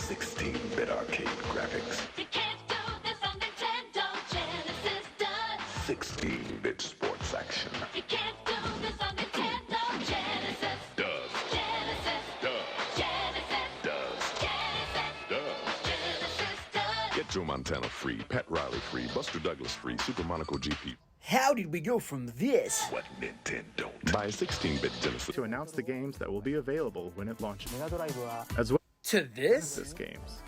16-bit arcade graphics. You can't do this on Nintendo. Genesis does. 16-bit sports action. You can't do this on Nintendo. Genesis Does. Genesis Does. Genesis Does. Genesis Does. Genesis does. Get Joe Montana free, Pat Riley free, Buster Douglas free, Super Monaco GP. How did we go from this What Nintendo? Buy a 16-bit Genesis. To announce the games that will be available when it launches, as well to this? as games.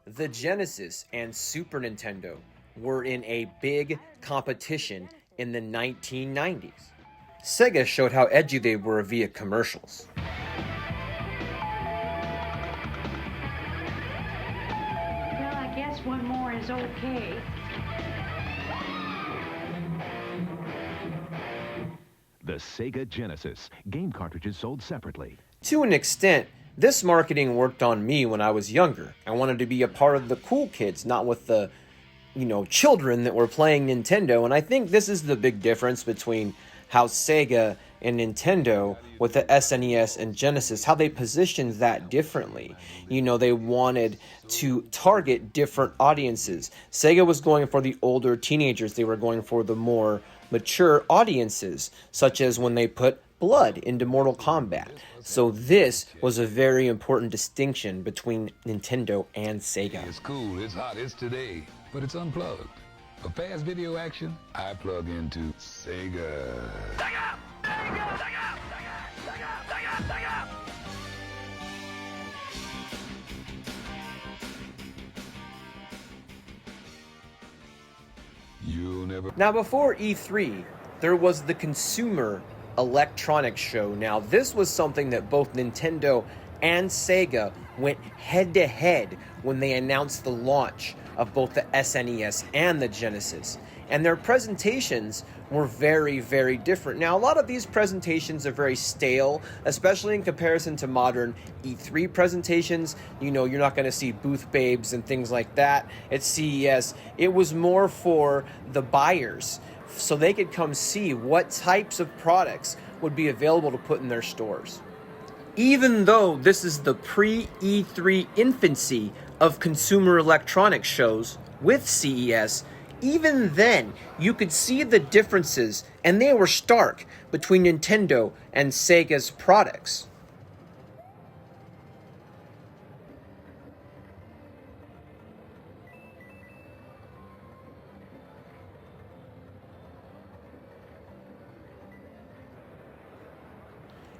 The Genesis and Super Nintendo were in a big competition in the 1990s. Sega showed how edgy they were via commercials. Well, I guess one more is okay. The Sega Genesis. Game cartridges sold separately. To an extent, this marketing worked on me when I was younger. I wanted to be a part of the cool kids, not with the, children that were playing Nintendo. And I think this is the big difference between how Sega and Nintendo with the SNES and Genesis, how they positioned that differently. They wanted to target different audiences. Sega was going for the older teenagers. They were going for the more mature audiences, such as when they put blood into Mortal Kombat. So this was a very important distinction between Nintendo and Sega. It's cool, it's hot, it's today, but it's unplugged. For fast video action, I plug into Sega. You'll never... Now, before E3, there was the Consumer Electronics Show. Now, this was something that both Nintendo and Sega went head-to-head when they announced the launch of both the SNES and the Genesis. And their presentations were very, very different. Now, a lot of these presentations are very stale, especially in comparison to modern E3 presentations. You're not going to see booth babes and things like that at CES. It was more for the buyers, so they could come see what types of products would be available to put in their stores. Even though this is the pre-E3 infancy of consumer electronics shows with CES, even then, you could see the differences, and they were stark, between Nintendo and Sega's products.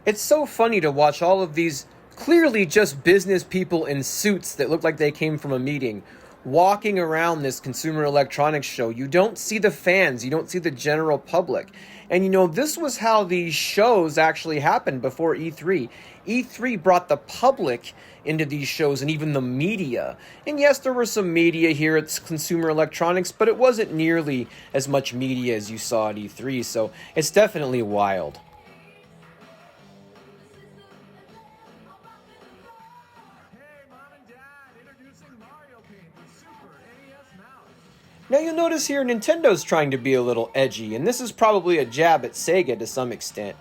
It's so funny to watch all of these clearly just business people in suits that look like they came from a meeting walking around this consumer electronics show. You don't see the fans, you don't see the general public. And this was how these shows actually happened before E3. E3 brought the public into these shows and even the media. And yes, there were some media here at Consumer Electronics, but it wasn't nearly as much media as you saw at E3, so it's definitely wild. Now you'll notice here Nintendo's trying to be a little edgy, and this is probably a jab at Sega to some extent.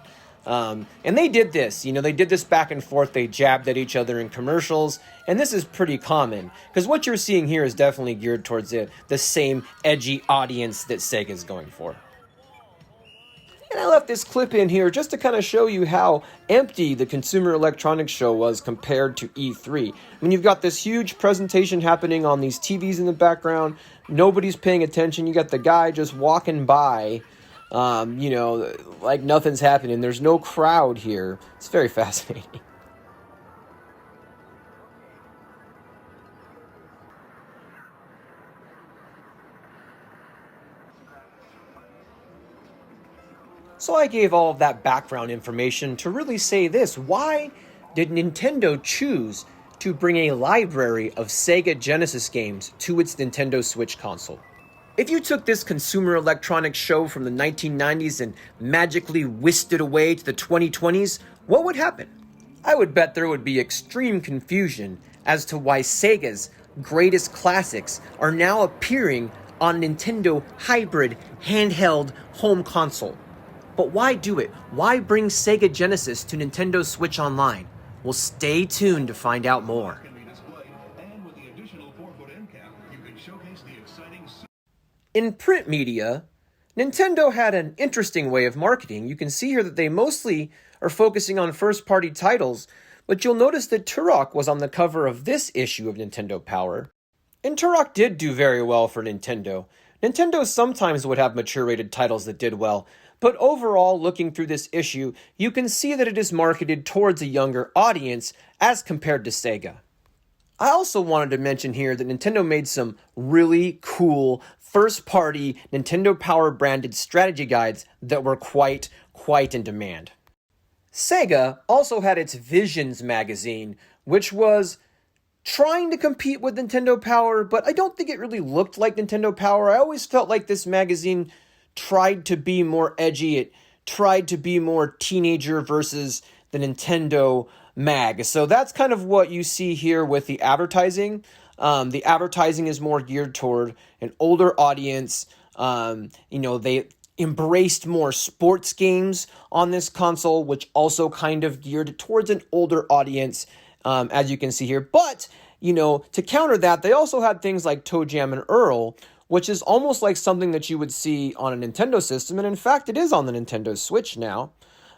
And they did this, they did this back and forth, they jabbed at each other in commercials, and this is pretty common, because what you're seeing here is definitely geared towards the same edgy audience that Sega's going for. And I left this clip in here just to kind of show you how empty the Consumer Electronics Show was compared to E3. I mean, you've got this huge presentation happening on these TVs in the background. Nobody's paying attention. You got the guy just walking by, like nothing's happening. There's no crowd here. It's very fascinating. So I gave all of that background information to really say this. Why did Nintendo choose to bring a library of Sega Genesis games to its Nintendo Switch console? If you took this consumer electronics show from the 1990s and magically whisked it away to the 2020s, what would happen? I would bet there would be extreme confusion as to why Sega's greatest classics are now appearing on Nintendo hybrid handheld home console. But why do it? Why bring Sega Genesis to Nintendo Switch Online? Well, stay tuned to find out more. In print media, Nintendo had an interesting way of marketing. You can see here that they mostly are focusing on first-party titles, but you'll notice that Turok was on the cover of this issue of Nintendo Power. And Turok did do very well for Nintendo. Nintendo sometimes would have mature-rated titles that did well, but overall, looking through this issue, you can see that it is marketed towards a younger audience as compared to Sega. I also wanted to mention here that Nintendo made some really cool first-party Nintendo Power branded strategy guides that were quite in demand. Sega also had its Visions magazine, which was trying to compete with Nintendo Power, but I don't think it really looked like Nintendo Power. I always felt like this magazine tried to be more edgy. It tried to be more teenager versus the Nintendo mag. So that's kind of what you see here with the advertising. The advertising is more geared toward an older audience. They embraced more sports games on this console, which also kind of geared towards an older audience, as you can see here. But, to counter that, they also had things like Toe Jam and Earl, which is almost like something that you would see on a Nintendo system, and in fact, it is on the Nintendo Switch now.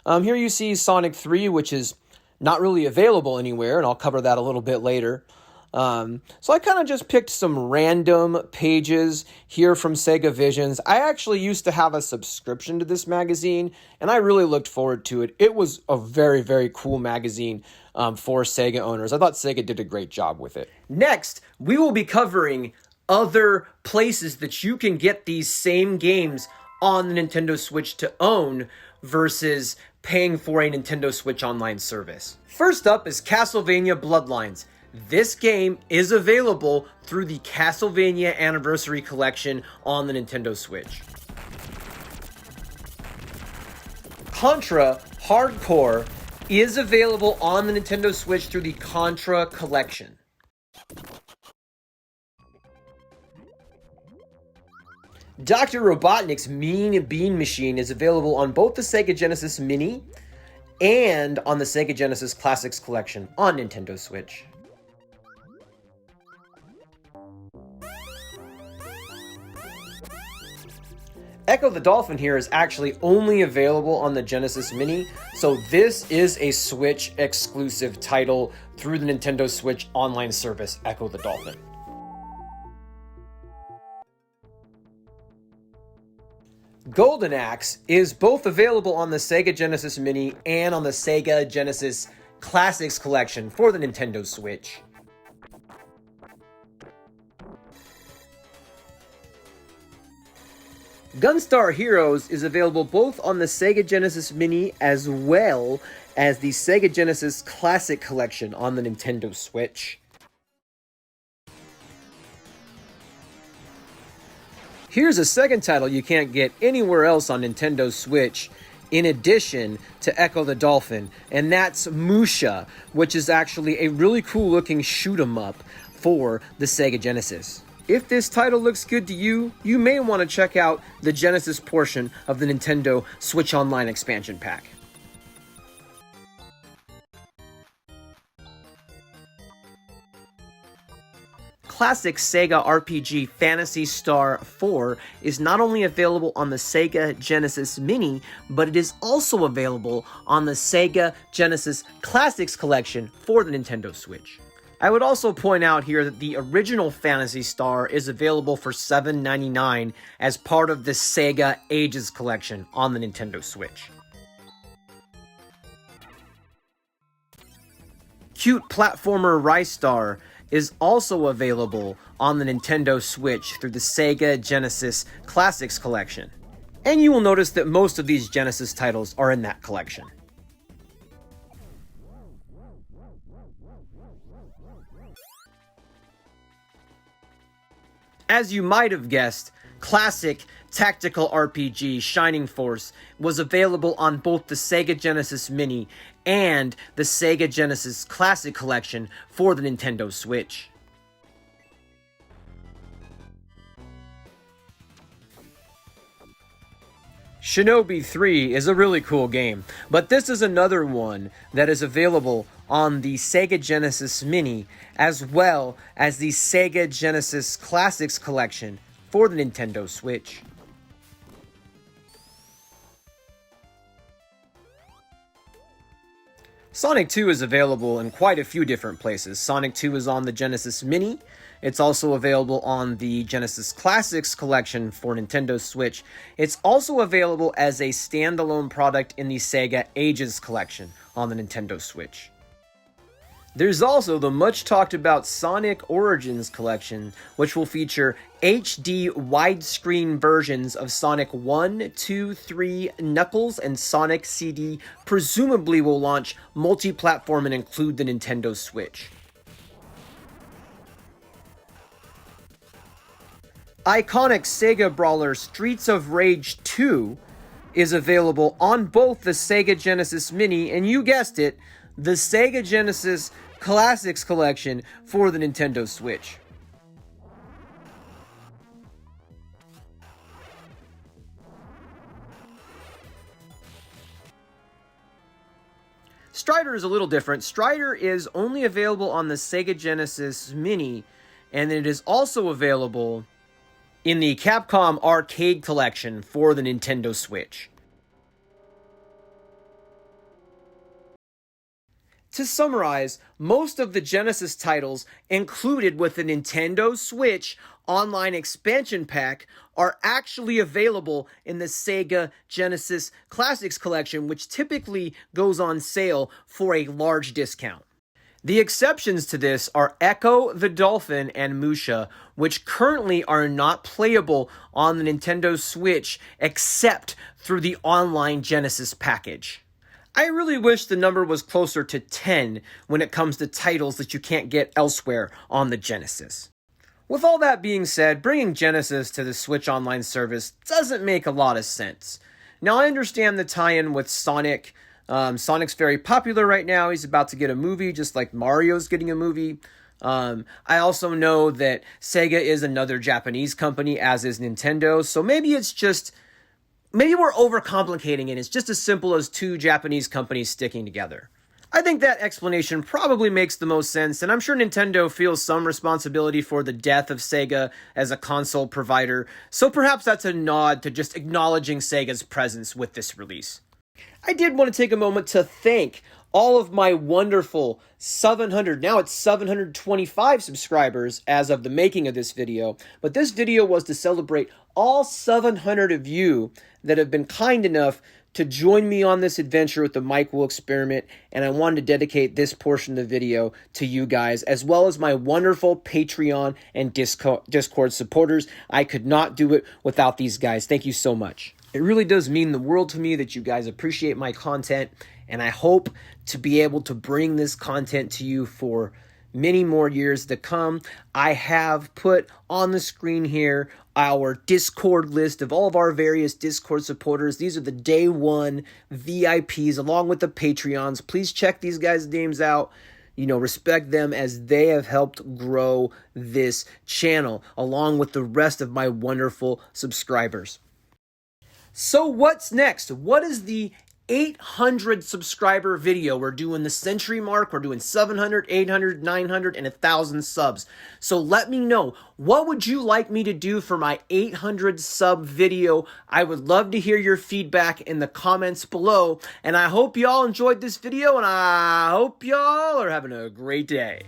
Here you see Sonic 3, which is not really available anywhere, and I'll cover that a little bit later. So I kind of just picked some random pages here from Sega Visions. I actually used to have a subscription to this magazine, and I really looked forward to it. It was a very cool magazine for Sega owners. I thought Sega did a great job with it. Next, we will be covering other places that you can get these same games on the Nintendo Switch to own versus paying for a Nintendo Switch Online service. First up is Castlevania Bloodlines. This game is available through the Castlevania Anniversary Collection on the Nintendo Switch. Contra Hardcore is available on the Nintendo Switch through the Contra Collection. Dr. Robotnik's Mean Bean Machine is available on both the Sega Genesis Mini and on the Sega Genesis Classics Collection on Nintendo Switch. Ecco the Dolphin here is actually only available on the Genesis Mini, so this is a Switch exclusive title through the Nintendo Switch online service, Ecco the Dolphin. Golden Axe is both available on the Sega Genesis Mini and on the Sega Genesis Classics Collection for the Nintendo Switch. Gunstar Heroes is available both on the Sega Genesis Mini as well as the Sega Genesis Classic Collection on the Nintendo Switch. Here's a second title you can't get anywhere else on Nintendo Switch in addition to Ecco the Dolphin, and that's Musha, which is actually a really cool looking shoot 'em up for the Sega Genesis. If this title looks good to you, you may want to check out the Genesis portion of the Nintendo Switch Online expansion pack. Classic Sega RPG Phantasy Star 4 is not only available on the Sega Genesis Mini, but it is also available on the Sega Genesis Classics Collection for the Nintendo Switch. I would also point out here that the original Phantasy Star is available for $7.99 as part of the Sega Ages Collection on the Nintendo Switch. Cute platformer Ristar is also available on the Nintendo Switch through the Sega Genesis Classics Collection. And you will notice that most of these Genesis titles are in that collection. As you might have guessed, classic tactical RPG Shining Force was available on both the Sega Genesis Mini and the Sega Genesis Classic Collection for the Nintendo Switch. Shinobi 3 is a really cool game, but this is another one that is available on the Sega Genesis Mini, as well as the Sega Genesis Classics Collection for the Nintendo Switch. Sonic 2 is available in quite a few different places. Sonic 2 is on the Genesis Mini. It's also available on the Genesis Classics Collection for Nintendo Switch. It's also available as a standalone product in the Sega Ages Collection on the Nintendo Switch. There's also the much talked about Sonic Origins Collection, which will feature HD widescreen versions of Sonic 1, 2, 3, Knuckles, and Sonic CD, presumably will launch multi-platform and include the Nintendo Switch. Iconic Sega brawler Streets of Rage 2 is available on both the Sega Genesis Mini and, you guessed it, the Sega Genesis Classics Collection for the Nintendo Switch. Strider is a little different. Strider is only available on the Sega Genesis Mini, and it is also available in the Capcom Arcade Collection for the Nintendo Switch. To summarize, most of the Genesis titles included with the Nintendo Switch Online Expansion Pack are actually available in the Sega Genesis Classics Collection, which typically goes on sale for a large discount. The exceptions to this are Ecco, the Dolphin, and Musha, which currently are not playable on the Nintendo Switch except through the online Genesis package. I really wish the number was closer to 10 when it comes to titles that you can't get elsewhere on the Genesis. With all that being said, bringing Genesis to the Switch Online service doesn't make a lot of sense. Now, I understand the tie-in with Sonic. Sonic's very popular right now. He's about to get a movie, just like Mario's getting a movie. I also know that Sega is another Japanese company, as is Nintendo, so maybe we're overcomplicating it. It's just as simple as two Japanese companies sticking together. I think that explanation probably makes the most sense, and I'm sure Nintendo feels some responsibility for the death of Sega as a console provider, so perhaps that's a nod to just acknowledging Sega's presence with this release. I did want to take a moment to thank all of my wonderful 725 subscribers as of the making of this video, but this video was to celebrate all 700 of you that have been kind enough to join me on this adventure with the Mike Will experiment, and I wanted to dedicate this portion of the video to you guys, as well as my wonderful Patreon and Discord supporters. I could not do it without these guys. Thank you so much. It really does mean the world to me that you guys appreciate my content, and I hope to be able to bring this content to you for many more years to come. I have put on the screen here our Discord list of all of our various Discord supporters. These are the day one VIPs along with the Patreons. Please check these guys' names out. Respect them as they have helped grow this channel along with the rest of my wonderful subscribers. So what's next? What is the 800 subscriber video? We're doing the century mark. We're doing 700, 800, 900, and 1,000 subs. So let me know, what would you like me to do for my 800 sub video? I would love to hear your feedback in the comments below. And I hope y'all enjoyed this video, and I hope y'all are having a great day.